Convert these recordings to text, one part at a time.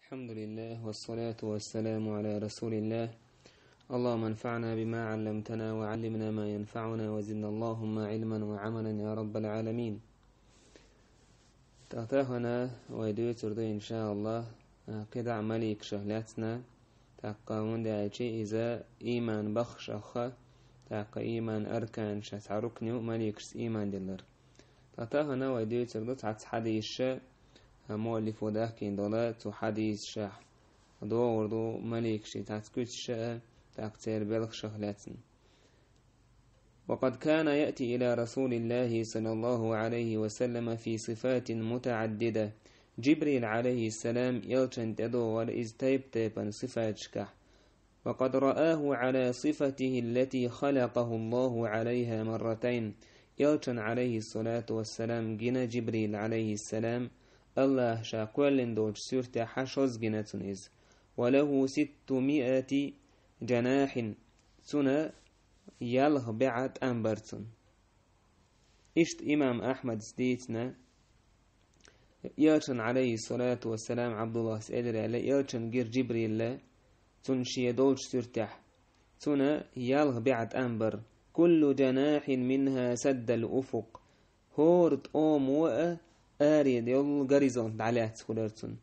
الحمد لله والصلاة والسلام على رسول الله. اللهم انفعنا بما علمتنا وعلمنا ما ينفعنا وزدنا اللهم علما وعملا يا رب العالمين. تغتاهنا ويدوي ترضي إن شاء الله قد عمليك شهلاتنا تقاون دعيشي إذا إيمان بخش أخا تقا إيمان أركان شتعركنيو مليك إيمان دلر. تغتاهنا ويدوي ترضي حديث مؤلف وداكين دولات وحديث شاح دو مليك شي تاتكوت شاء تاكتير بلغ شهلاتن. وقد كان يأتي إلى رسول الله صلى الله عليه وسلم في صفات متعددة. جبريل عليه السلام يلشن تدو والإز تيبا صفات شكح، وقد رآه على صفته التي خلقه الله عليها مرتين. يلشن عليه الصلاة والسلام جنا جبريل عليه السلام الله شاكولن دوج سورة حشوز جناتون إز، وله 600 جناح سنة يلغ بعد أنبرتون. إشت إمام أحمد سديتنا يلشن عليه الصلاة والسلام عبد الله سألر على يلشن جير جبريل لا تنشي دوج سورة سنة يلغ بعد أنبر، كل جناح منها سد الأفق. هورت أوم وأ آريد يل غريزون على سكولرتون.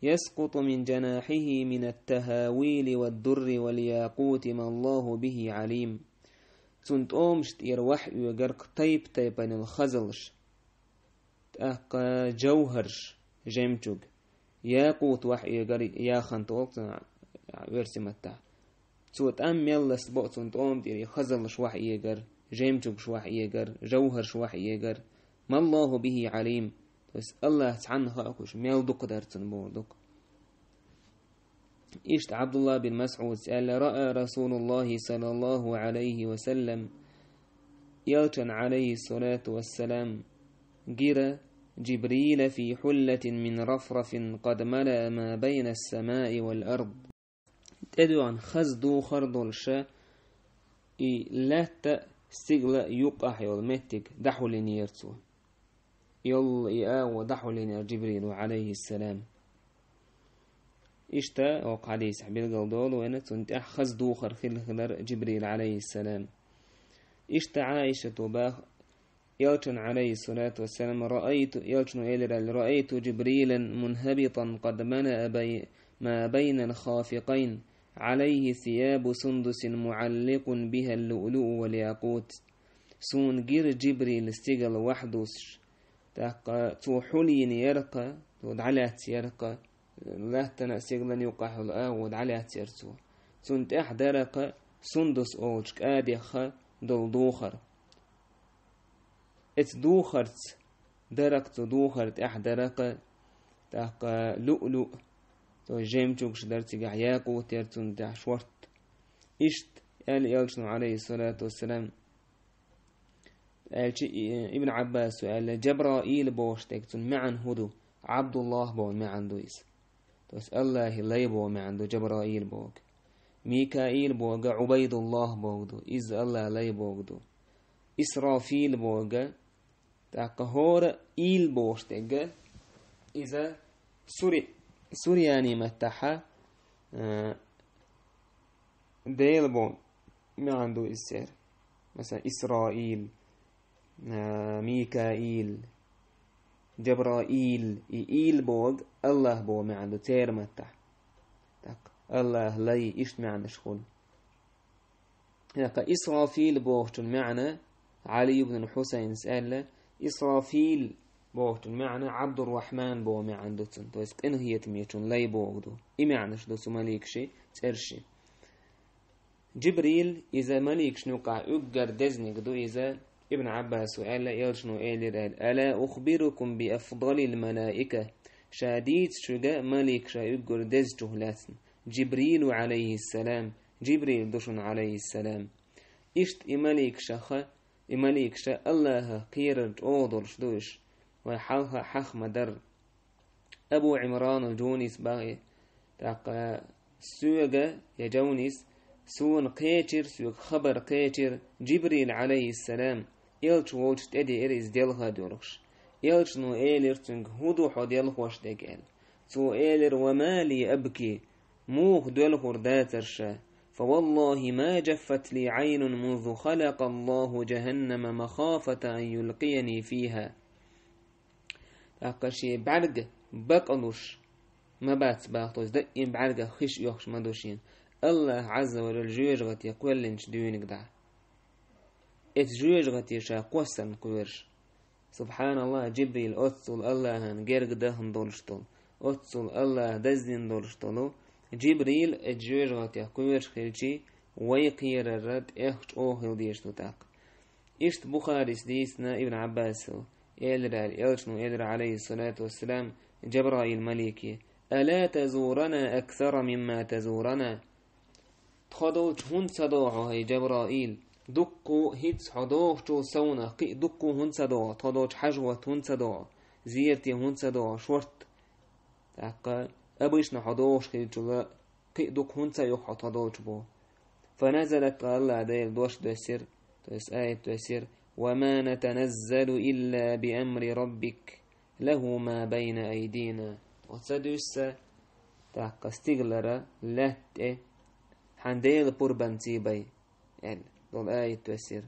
يسقط من جناحه من التهاويل والدر والياقوت ما الله به عليم. تنت أومشت يروح يجرق طيب عن الخزلش تأقى جوهرش جمجوج ياقوت وح يجري ياخن توقتنا ورسمتها تود أم يلس بق تنت أوم تيري خزلش وح يجر جمجوج وح يجر جوهرش وح يجر ما الله به عليم. بس الله عنها أكوش ميلدق درتن بوردق. إشت عبد الله بن مسعود سأل رأى رسول الله صلى الله عليه وسلم يلشن عليه الصلاة والسلام جرى جبريل في حلة من رفرف قد ملأ ما بين السماء والأرض. تدو عن خزدو خردو الشاء لا تستغل يقح يولمتك دحو لنيرتو يل إياه ودحو لنا جبريل عليه السلام. إشتا وقع لي سحبيل قلدول وأنا تنت أخذ دوخر في الخضر جبريل عليه السلام. إشتا عائشة باخ يلشن عليه الصلاة والسلام رأيت جبريلا منهبطا قد منأ ما بين الخافقين عليه ثياب سندس معلق بها اللؤلؤ والياقوت. سون جير جبريل استقل وحدوش تاقا تو حلين يرقى ودعلات يرقى لا تنسيغلن يقح الآود علات يرسو سنت أحدرق سندس أوجك آديخ دل دوخر ات دوخرت درقت دوخرت أحدرق تاقا لؤلؤ تو جيمتوك شدرتك عياقو تيرتون تاح شورت. إشت قال يلشنو عليه الصلاة والسلام ابن عباس قال جبرائيل بوشتكتون معن هدو عبد الله بو معن دويس توس الله لي بو معن دو جبرائيل بوك ميكائيل بوغا عبيد الله بوغدو إز الله لي بوغدو إسرافيل بوغا تاقهور إيل بوشتكا إذا سورياني متحا ديل بو معن دو إسير مثلا إسرائيل ميكائيل جبرائيل إيل بوغ الله بو معنده تير متح الله لي إيش معنى شغل. إسرافيل بوغتن معنى علي بن الحسين سأل إسرافيل بوغتن معنى عبد الرحمن بو معنده تويسك إن هي تميتون لي بوغدو إي معنى شدو سماليك شي ترشي. جبريل إذا مليك شنوقع أقر دزنك دو إذا ابن عباس قال يلشنو إيلر ألا أخبركم بأفضل الملائكة شاديد شجاء ملك شايقر دز جهلاتن جبريل عليه السلام. جبريل دوشن عليه السلام إشت إمليك شخا إمليك شا الله قيرج أوضر شدوش وحالها حخ مدر. أبو عمران الجونيس باغي تاقا سوغا يا جونيس سون قيتر سوق خبر قيتر جبريل عليه السلام يلش ووجت ادي اريز ديلها دورش يلش نو ايلر تنگ هدو حد يلخوش دقال سؤال وما لي أبكي موخ دول خرداترشا فوالله ما جفت لي عين منذ خلق الله جهنم مخافة أن يلقيني فيها أقشي بعرق بقلوش ما بات باقتوز دقين بعرق خش يخش مدوشين الله عز وجل جوجغت يقول لنش ديونك دع ات جوجغت يشا قوسن قويرش سبحان الله جبريل أتصل الله هن جرق دهن دولشتول أتصل الله دزين دولشتولو جبريل اتجوجغت يقويرش خلشي ويقير الرد اخش اوهل ديشتو تاق اشت بخاري سديسنا ابن عباس إلر عليه الصلاة والسلام جبرائيل مليكي ألا تزورنا أكثر مما تزورنا تخدوش هن صدوعه هي جبرائيل دقو هيتس حدوش جو سونا قي دقو هن صدوع تخدوش حجوة هن صدوع زيرتي هن صدوع شورت تاقا أبيش نحدوش خيجولا قي دق هن سيوح حدوش بو فنزلت الله ديل دوش دوسير توس آية دوسير وما نتنزل إلا بأمر ربك له ما بين أيدينا وتصدوس تاقا استغلرا لات حنديل بربنتي بي دول آية توسير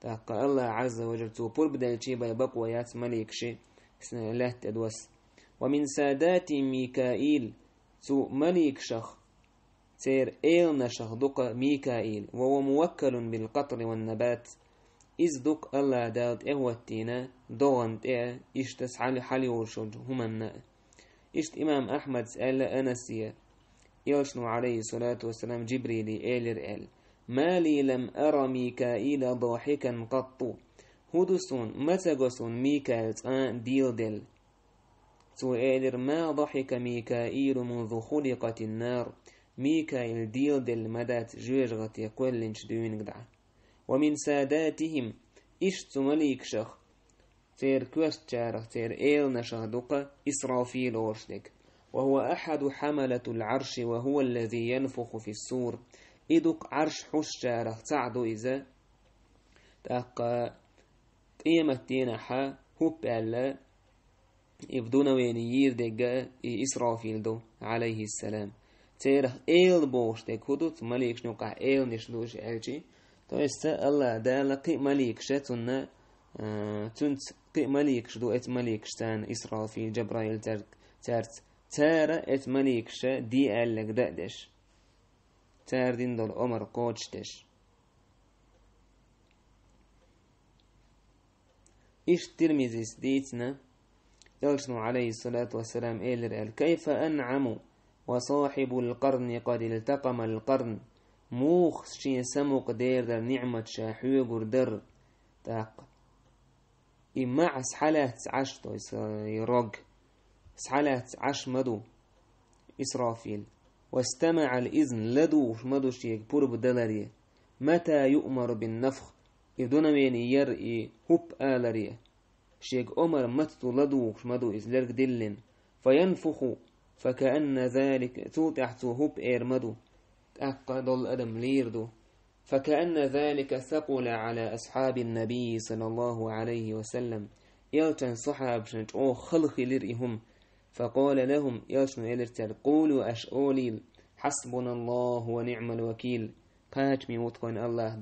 تاقا الله عز وجل تو بربدالشي بي بقويات مليكشي سنة لات أدوس ومن سادات ميكائيل تو مليك شخ تير إيل نشخ دق ميكائيل وهو موكل بالقطر والنبات إذ دق الله دالت إهوتينا دوانت إشتس حالي ورشوج همنا إشت إمام أحمد سأل أنسيا يلشنو عليه الصلاة والسلام جبريلي إيلر ما لي لم أرى ميكائيل ضاحكا قط هدسون متغسون ميكائيل ديل دل سؤال ما ضحك ميكائيل منذ خلقت النار ميكائيل ديل دل مدات جوجغت يقول لنش دوينك دعا ومن ساداتهم إشت مليك شخ تير كوست جارخ تير إيل نشخ دقا إسرافيل أورشلك وهو أحد حملة العرش وهو الذي ينفخ في السور إدق عرش حش جارخ تعدو إذا تاقا قيمتين حا هب ألا يبدون وينيير دقا إسرافيل دو عليه السلام تيرخ إيل بوش دك هدوت مليك نوقع إيل نشدوش ألجي تو استا الله دالا قي مليك شتنا تنت قي مليك شدو ات مليك شتان إسرافيل جبرائيل تارت تارا ات مليك شا دي ألك دقدش تار دين دول عمر قوشتش إيش ترمزيس ديتنا يلشنو عليه الصلاة والسلام إيلر كيف أنعم وصاحب القرن قد التقم القرن موخ شين سموق دير در نعمة شاحوي قردر تاق إما سحالات عشتو يروق سحالات عش مدو إسرافيل واستمع الإذن لدو مدو شيك بورب دلاريه متى يؤمر بالنفخ إذن ويني يرئي هب آلاريه شيك أمر متو لدو مدو إزلرق دلن فينفخ فكأن ذلك توتحتو هب إير مدو أقد الأدم ليردو فكأن ذلك ثقل على أصحاب النبي صلى الله عليه وسلم يلتن صحاب شنجو خلق لرئهم فقال لهم يلتن إلرتر قولوا أشؤوليل حسبنا الله ونعم الوكيل قاتمي وطقن الله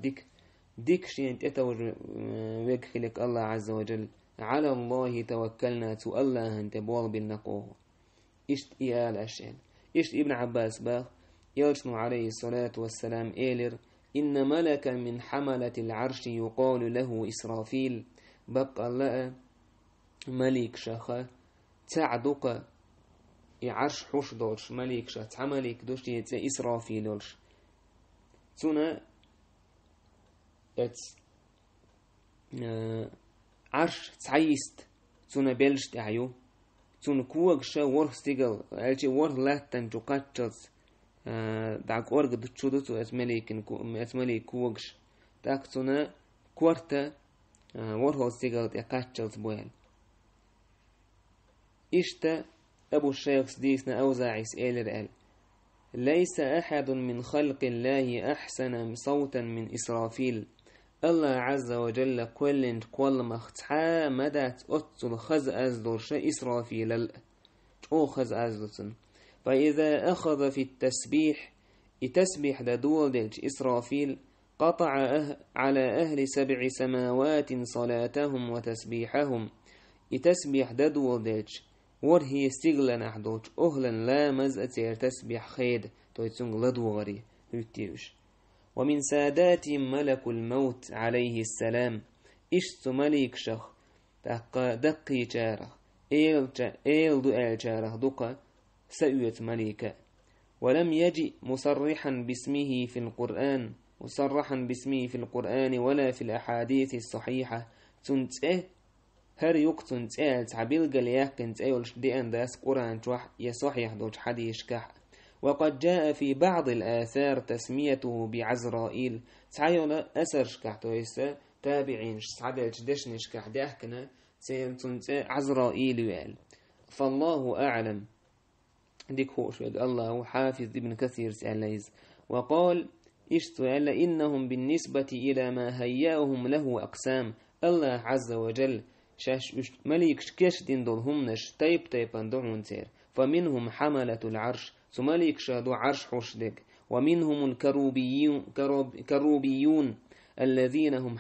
ديك شين تتوج ويكخلك الله عز وجل على الله توكلنا تو الله انت بوال بالنقوه إشت إيال أشين إشت ابن عباس باخ يلشنو عليه الصلاة والسلام إيلر إن ملكا من حملة العرش يقال له إسرافيل بقى الله ملك شخا تعدق عرش حوش دولش ملك شخ تعملك دوش يتسا إسرافيل دولش تنا عرش تعيست تنا بلش تعيو تون كوغ شا ورخ ستيغل الجي ورخ لاتن جو قاتشلز داك أورغ دتشودتو اسملي كوغش داك تونا كورتا ورخ ستيغل قاتشلز بوين إشتا أبو الشيخ سديسنا أوزاعي سئيلر ليس أحد من خلق الله أحسن صوتا من إسرافيل الله عز وجل كل مختحا مدات أتل خز أزدر شا إسرافيل أخذ أزلسن فإذا أخذ في التسبيح يتسبح دول دلج إسرافيل قطع على أهل 7 سماوات صلاتهم وتسبيحهم يتسبح دول دلج ورهي استغلن أحدوش أهلا لا مزأة تسبح خيد تويتسنغ لدوغري يتيوش ومن سادات ملك الموت عليه السلام إشت ملك شخ دقي جارخ إيل دو إل جارخ دقا سأيت ملكا ولم يجئ مصرحا باسمه في القرآن ولا في الأحاديث الصحيحة تنتئ هر يقتن تئل تعبيل قلياق تئلش دي أنداس قرآن جوح يصحيح دوش حديش كح وقد جاء في بعض الآثار تسميته بعزرائيل تعيونا أسر شكح تويسا تابعين سعدلش دش نشكح دي أحكنا عزرائيل يال فالله أعلم ديك هوش الله حافظ ابن كثير سأليز وقال إشتوال إنهم بالنسبة إلى ما هيأهم له أقسام الله عز وجل مليك كشدين دولهم نش تيب اندعون تير فمنهم حملة العرش سمليك شادو عرش حشدك ومنهم الكروبيون الذين هم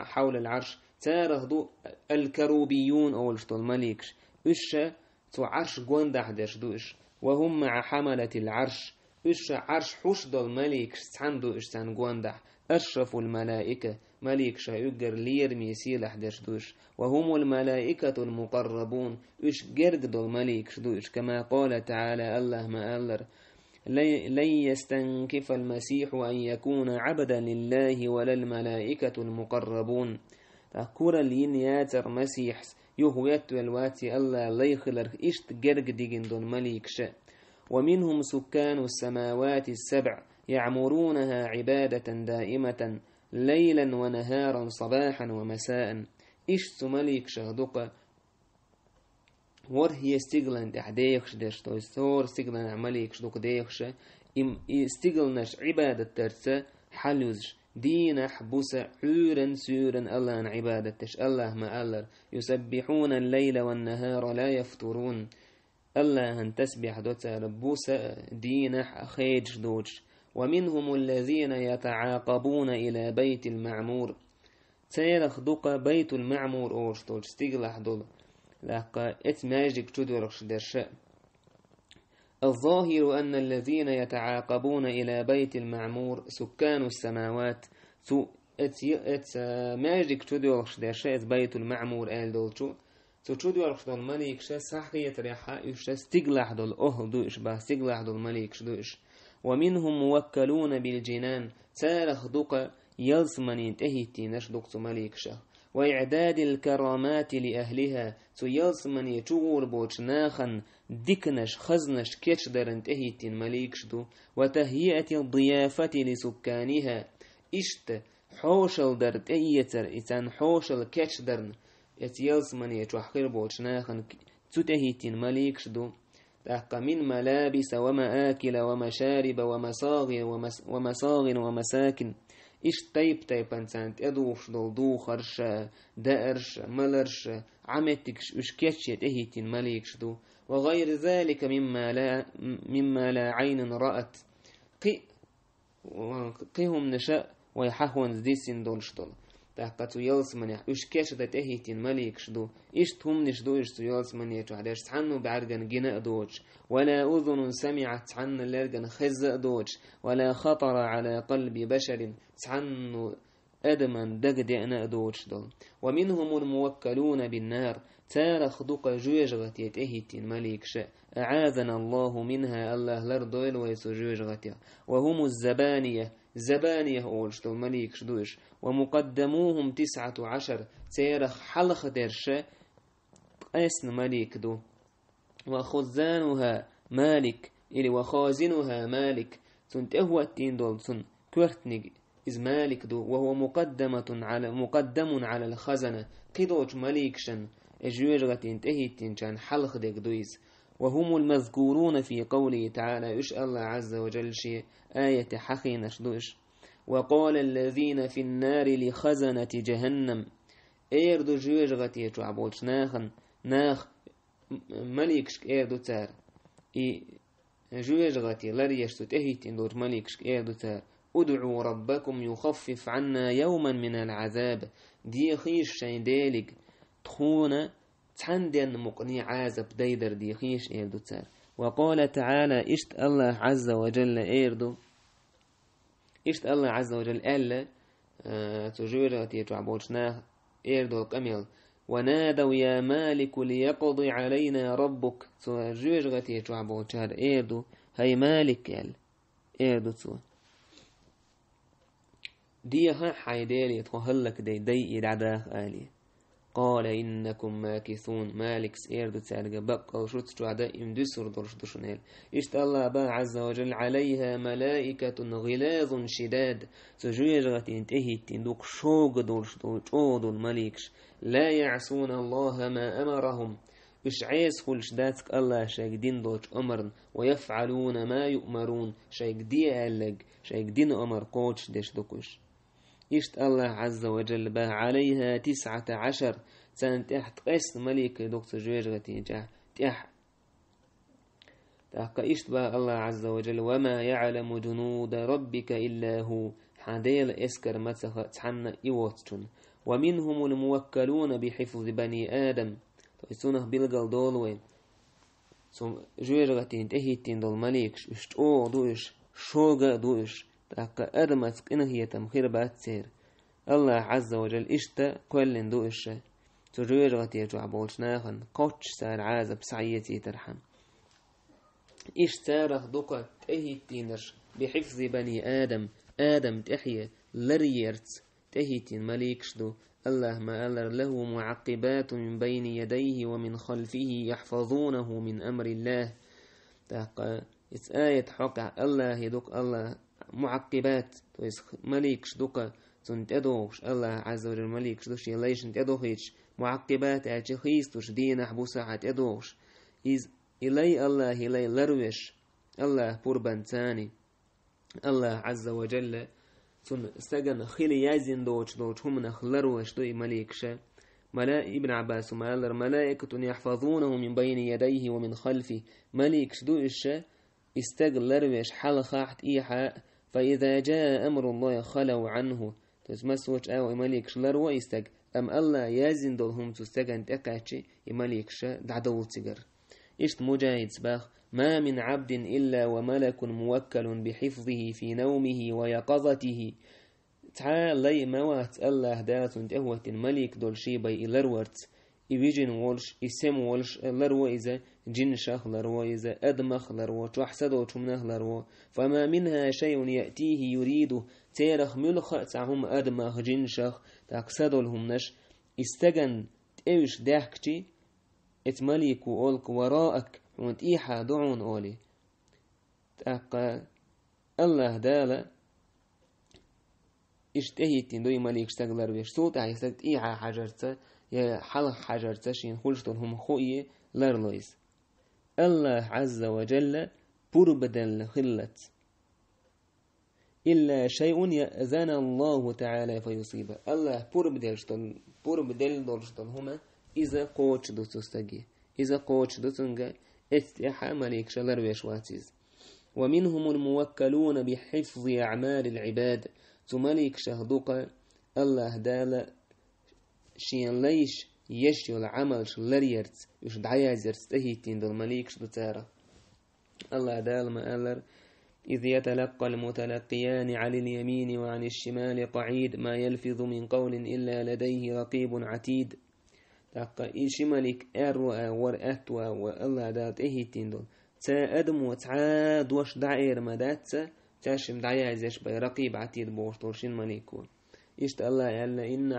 حول العرش تارهدو الكروبيون أول شتول مليكش تو عرش قوندح دش وهم مع حملة العرش عرش حشد الملك عنده إشتان قوندح أشرف الملائكة ملك شايقر لير ميسيل أحدش وهم الملائكة المقربون قرد الملك شدوش كما قال تعالى الله ما ألر لن يستنكف المسيح أن يكون عبدا لله ولا الملائكة المقربون تقول لين ياتر مسيح يهويت والواتي الله ليخلر إشت قرق ديجن دون ملك شاء ومنهم سكان السماوات السبع يعمرونها عبادة دائمة ليلا ونهارا صباحا ومساء إشت ملك شهدق ورهي استغلن دحديخش دشتو استور استغلن ملك شدق ديخش استغلنش عبادة ترسى حلوزش دين حبوس عورا سورا الله عن عبادتش الله ما ألر يسبحون الليل والنهار لا يفترون الله أن تسبح دوتا ربوس دين خيج دوج ومنهم الذين يتعاقبون إلى بيت المعمور تيرخ دوق بيت المعمور أوشتوج استغلح دول لقى اتماجك تدورخش درشاء الظاهر أن الذين يتعاقبون إلى بيت المعمور سكان السماوات ماجك تدورخش درشاء بيت المعمور آل دولشو تدورخش دول مليك شا صحية ريحة يشتا استغلح دول دوش با استغلح دول مليك شدوش ومنهم موكلون بالجنان تارخ دوق يلسمنين تهيتي نشدوك مليك شا وإعداد الكرامات لأهلها يلسمن يتغور بوش ناخن ديكنش خزنش كيش درن تهيتين مليك شدو وتهيئة الضيافة لسكانها إشت حوشل درت أيتر إتان حوشل كيش درن يلسمن يتوحقر بوش ناخن تهيتين مليك شدو تحقى من ملابس ومآكل ومشارب ومصاغ ومساكن إيش تيب انسانت ادوش دو خرش دارش ملرش عمتكش اشكيتش تهيتين مليكش دو وغير ذلك مما لا عين رأت قيهم نشاء ويحهون زديسين دولش دول تحقتو يلسمن اشكيتش تهيتين مليكش دو إيش تهم نشدو إيش يلسمن يتوحدش تحنو بعرقن جناء دوج ولا أذن سمعت عن لرقن خزق دوج ولا خطر على قلب بشر تعنو أدما دقدئنا دوج دول ومنهم الموكلون بالنار تارخ دق جوجغت يتهيتين مليك شاء أعاذنا الله منها الله لردويل ويسو جوجغت وهم زبانية أولش دول مليك شدوش ومقدموهم 19 تارخ حلق درشا أسن مليك دو وخزانها مالك إلي وخازنها مالك تنتهوى التين دول سن كورتنيج إز مالك دو وهو مقدم على الخزنة قدوش مليكشن اجوجغتين تهيتين كان حلق ديك دويز وهم المذكورون في قوله تعالى إش الله عز وجل شيء آية حقي نشدوش وقال الذين في النار لخزنة جهنم ايردو جوجغتي تعبوش ناخ مليكش إيردو تار جوجغتي لريشتو تهيتين دور مليكش إيردو تار ادعوا ربكم يخفف عنا يوما من العذاب دي خيش شين ديلك تخونا تحندن مقني عازب ديدر دي خيش إيردو تار. وقال تعالى اشت الله عز وجل إيردو اشت الله عز وجل ألا تجوجغتي تعبوشناه إيردو القميل ونادوا يا مالك ليقضي علينا ربك تجوجغتي تعبوشار إيردو هاي مالك يال إيردو تو دي ها حيدالي تخهلك دي يدعداخ آلي قال إنكم ماكثون مالكس إيردو تسارق بقى وشوت تعدا إمدسر درش دشنال إشت الله با عز وجل عليها ملائكة غلاظ شداد تجوجغت انتهي تندوك شوق درش دول المليكش لا يعصون الله ما أمرهم إش عيس خلش داتك الله شاك دين دوش أمرن ويفعلون ما يؤمرون شاك دي ألق شاك دين أمر قوتش ديش دوكش إشت الله عز وجل با عليها 19 سنة تحت قيس ملك دكتور جوجغتي جاه تحت إشت با الله عز وجل وما يعلم جنود ربك إلا هو حديل إسكر متخ تحنى إيواتشون ومنهم الموكلون بحفظ بني آدم تحسونه بلغل دولوين جوجغتي انتهيتين دول مليكش إشت أو دوش شوغا دوش تحت أدمتك إنه هي تمخير باتسير الله عز وجل إشتا كلن دوش تجوجغتي جعبولشناخن قوتش سار عازب سعيتي ترحم إشتارخ دوكا تهيتينش بحفظ بني آدم تحية لريرت تهيتين مليكش دو الله ما ألر له معقبات من بين يديه ومن خلفه يحفظونه من أمر الله تاقا آية حقع الله يدوك الله معقبات مليكش دوكا تنتدوش الله عز وجل مليكش دوش يليش تدوهيش معقبات أجي خيستوش دين أحبوسا تدوش إذ إلي الله إلي لروش الله بربان تاني الله عز وجل تن سجن خلي يزين دوش هم نخلروش دوي مليكشا ابن عباس ومالر ملائكة يحفظونه من بين يديه ومن خلفه مليكش دوش استقل لروش حلقات إيحاء فإذا جاء أمر الله خلوا عنه تزمسوش أو مليكش لروا استق أم الله يزين دولهم تستجن تقاتشي مليكش دعدول تجر إشت مجاهد سباخ ما من عبد إلا وملك موكل بحفظه في نومه ويقظته تعال لي موات الله دات تهوة الملك دول شيبي إلرورت إبيجن ولش إسم ولش لروا إذا جن شخ لروا إذا أدمخ لروا تحسدو تمنه لروا فما منها شيء يأتيه يريده تيرخ ملخ تعهم أدمخ جن شخ تقصدو لهم نش استجن تأوش داحكتي اتملك وأولك وراءك وانت إيحا دعون أولي تأقى الله دالا اشتهيتين دوي مليك استغلر بيش صوت عيستغت إيحا حجرتا يا حلق حجرتا شين خلشتون هم خوئي لرلويس الله عز وجل بربدل خلت إلا شيء يأذن الله تعالى فيصيبه الله بربدل دولشتون هما إذا قوش دو تستجي إذا قوش دو تنجا استيحا مليك شلر ويشواتيز ومنهم الموكلون بحفظ أعمال العباد تمليك شهدوك الله دال شين ليش يشيو العمل شلر يرت يش دعيا زرستهيتين دو مليك شدو تارا الله دال ما ألر إذ يتلقى المتلقيان عن اليمين وعن الشمال قعيد ما يلفظ من قول إلا لديه رقيب عتيد تاقا إيشي ملك أروى ورأتوى والله دات إهيتين دول تا أدم وتعاد وش دعير مدات تاشم دعيا زيش بي رقيب عتيد بوش دورشين مليكون إشت الله يالا إن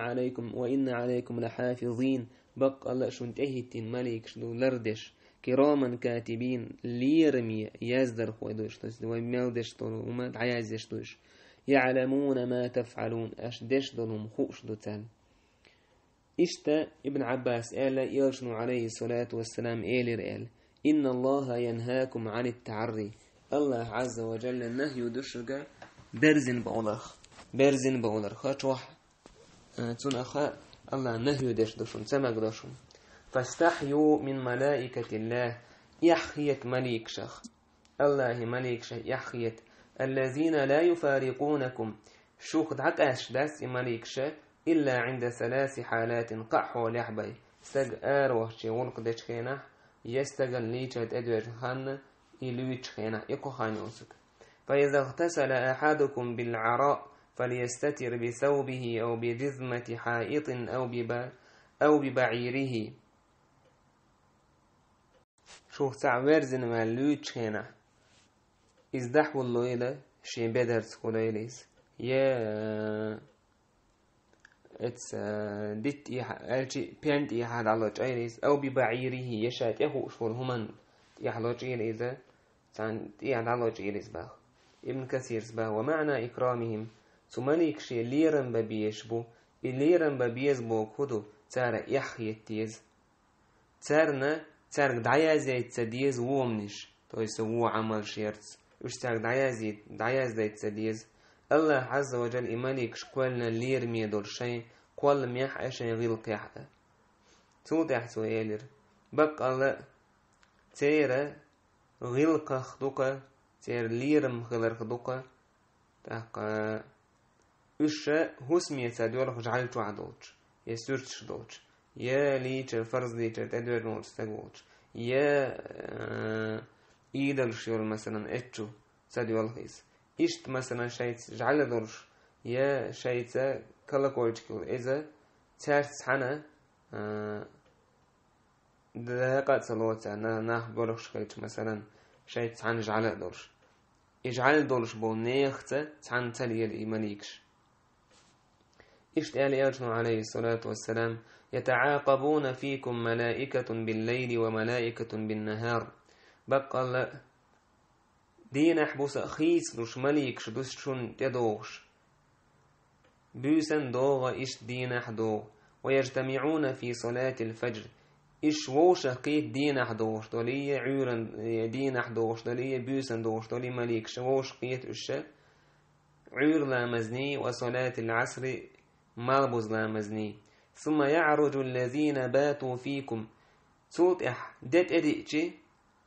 عليكم لحافظين بق الله شنت إهيتين مليك شدو لردش كراما كاتبين ليرمي يزدر خويدوش وميلدش دول وما دعيا زيش دوش يعلمون ما تفعلون أشدش دولهم خوش دو تال إشتا ابن عباس قال يرشنو عليه الصلاة والسلام قال إن الله ينهاكم عن التعري الله عز وجل النهي دشرق برزن بولخ خاتوح تون أخا الله نهي دشون سمك دشون فاستحيوا من ملائكة الله يحيت مليك شخ الله مليك شخ يحيت الذين لا يفارقونكم شوخ دعكاش داس مليك شخ إلا عند 3 حالات قحو لحبي سج آروه شغل قدش خينه يستغل ليشت أدوش خان إلويش خينه إكو خانيوسك فإذا اغتسل أحدكم بالعراء فليستتر بثوبه أو بجزمة حائط أو ببعيره شوخ تعويرزن ما لويش خينه إزدحو الليلة شي بدر سكوليليس يا اتس ديت الشي بينت يحد على جايريس او ببعيره يشات يهو شول همان يحلو جيريز سان يحد على جيريس با ابن كثير با ومعنى اكرامهم سماليك شي ليرن ببيشبو ليرن ببيزبو كودو تار يحيتيز تارنا تار دعيازي تسديز وومنش تو يسوو عمل شيرتس وش تار دعيازي تسديز الله عز وجل إماليك شقولنا لير ميدور شيء قول ميح أشي غيلق يحقا توضح سويلر بق الله تيرا غيلق خدوكا تير ليرم غيلر خدوكا تحقا أشا هسمية تدور جعلتو عدوش يسورتش دوش يا ليتر فرز ليتر تدور نوش تقوش يا إيدل شيول مثلا اتشو تدور الخيس إشت مثلا شيء جعل درش يا شيء كلا كورجكول إذا ترس حنا دقات صلوات ناخ برخش كيت مثلا شيء عن جعل درش يجعل درش بو نيخته عن تلي الإيمانيكش إشت آل عليه الصلاة والسلام يتعاقبون فيكم ملائكة بالليل وملائكة بالنهار بقى الله دين حبوس خيس لوش مليك شدوس شون تدوش بوسن دوغ إش دين حدو ويجتمعون في صلاة الفجر إش ووش قيت دين حدوش دولي عورن دين حدوش دولي بوسن دوش دولي مليك شووش قيت إش عور لامزني وصلاة العصر مالبوز لامزني ثم يعرج الذين باتوا فيكم صوت دت أديتشي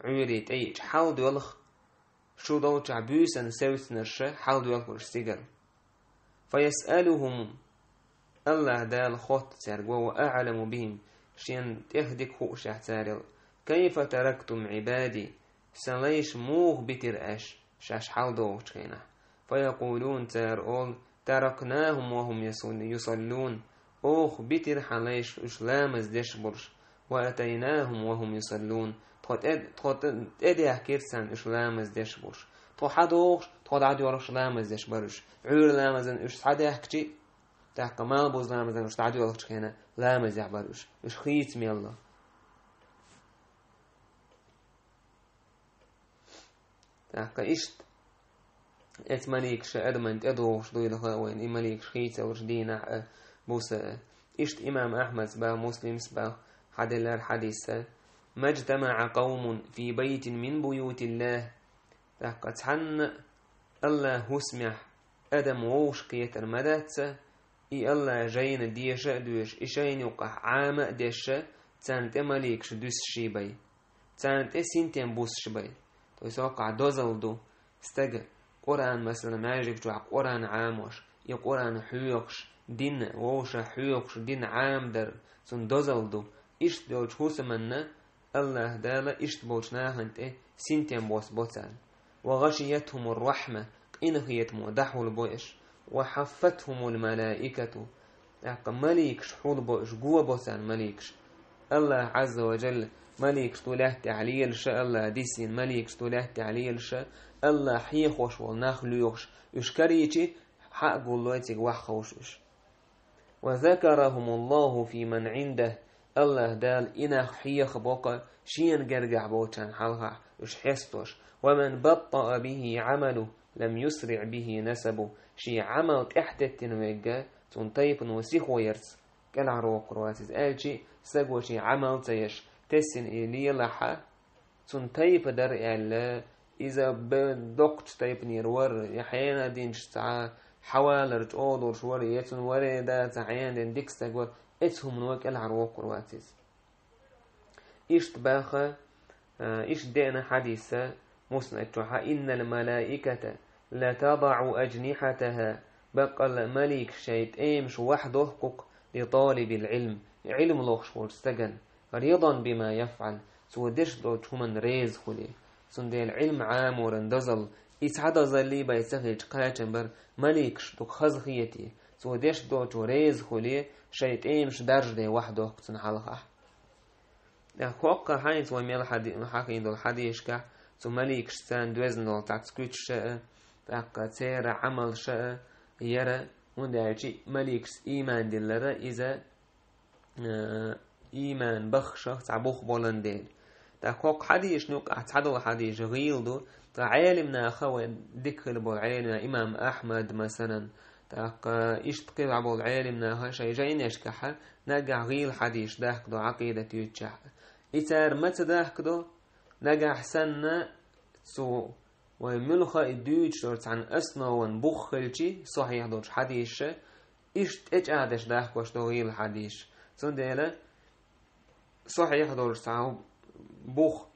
عوريت أيش حاول يلخ شو دوتش عبوسن سوسنرش حاول يلقرش سيجر فيسألهم الله دال خط سرقوا وأعلم بهم شين تهدك هو شحتارل كيف تركتم عبادي سليش موغ بتر أش شاش حاول دوتش هنا فيقولون تارول تركناهم وهم يصلون أوخ بتر حليش إسلامز دشبرش وأتيناهم وهم يصلون تخط ادي احكيرسن إسلامز دشبرش تو حدوش تو عادي ورش لامز دشبرش عور لامزن إش حدا يحكي تحق ما بوز لامزن إش عادي ورش هنا لامز يعبرش إش خيت مي الله تحق إشت مليك شأدمنت أدوش دوي لخوين إمليك خيت ورش دينا بوس إشت إمام أحمد سبا مسلم سبا حدلر حديثة ما اجتمع قوم في بيت من بيوت الله تحقت حن الله هسمح أدم ووش كيتر مداتسة إي الله جين ديشة دوش إشين يوقع عام ديشة تانت مليك شدوس شيبي تانت سنتين بوس شبي تو يسوقع دوزل دو استقر قرآن مثلا ماجيك جوع قرآن عاموش يا قرآن حيوكش دين ووش حيوكش دين عام در سن دوزل دو إشت دوش هسمنا الله دالا إشت بوشناهنت سنتين بوس بوتان وغشيتهم الرحمة إنخيت مودحوا البوش وحفتهم الملائكة مليكش حول بوش قوة بوسان مليكش الله عز وجل مليكش توله تعليل شاء الله ديسين مليكش توله تعليل شاء الله حيخوش والناخليوش يشكريتي حق الله وحوش وذكرهم الله في من عنده الله دال إنا حيخ بوقا شين جرجع بوتان حلها وش حستوش ومن بطأ به عمله لم يسرع به نسبه شي عمل احتت نوجا تنطيب نوسيخ ويرس كالعروق رواتز آلشي سقو شي عمل تيش تسن إلي لحا تنطيب در إلا إذا بدقت تيب نيرور يحيانا دينش تعا حوالر جودور شوري يتن وريدا تعيان دين ديكس تقول اتهم نوك العروق رواتز إشت باخا إيش دينا حديثة مسند إن الملائكة لا تضع أجنحتها بقى الملك شيت إيمش وحده حقوق لطالب العلم علم لوخش ورستجن رضا بما يفعل سودش دو تشومن ريز خلي سندي العلم عام ورندزل إسعاد ظلي بيسخج قاتنبر ملكش دو خزخيتي سودش دو تريز خلي شيت إيمش درجة وحده قتن حلقه خوقا هاينز وميل حقين دول حديش كه تو ملك شتان دوزن دول تعتسكوت شاء تاقا تير عمل شاء يرى وندعي ملك إيمان دلرا إذا إيمان بخشة تعبوخ بولندين تاقوق حديش نوك أتحدو حديش غيل دو تعالمنا أخوة ذكر بالعالمنا إمام أحمد مثلا تاقا إشتقل عبو العالمنا هشي جاين يشكحة نقع غيل حديش داك دو عقيدة يتشح إتار متى كدو نجح سنة سو وملخا الدوج شرط عن أسنا ونبخلشي صحيح دوش حديش إشت إيش عادش داك وش دوغيل حديش سنديلا صحيح دوش تعو بخ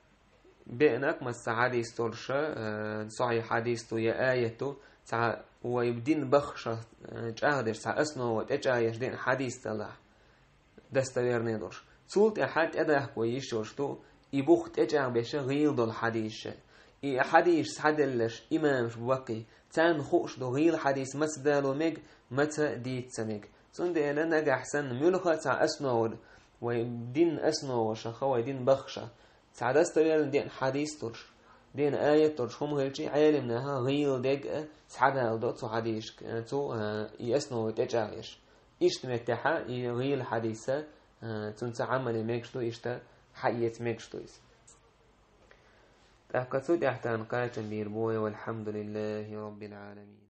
بينك مس حديث ترشا صحيح حديث تو يا آيته تع ويبدين بخشة عادش تع أسنا وإيش عايش دين حديث تلا دستويرني دوش سولت أحد أده كويش شرطو يبوخت أجع بيشا غيل دول حديث حديث حدلش إمام شبوكي تان خوش دو غيل حديث مسدالو ميج متى ديت سميج سند إلا نجح سن ملخا تع أسنور ودين أسنور وشخا ودين بخشة تع دستوير دين حديث ترش دين آية ترش هم هلشي عالمناها غيل ديج سعدها دوت حديث تو يأسنور تجعيش إيش تمتحا غيل حديثة تنسى عملي ميكشتو إشتا حقية ميكشتو إس تأكسود أحتان قاتل بيربوي والحمد لله رب العالمين.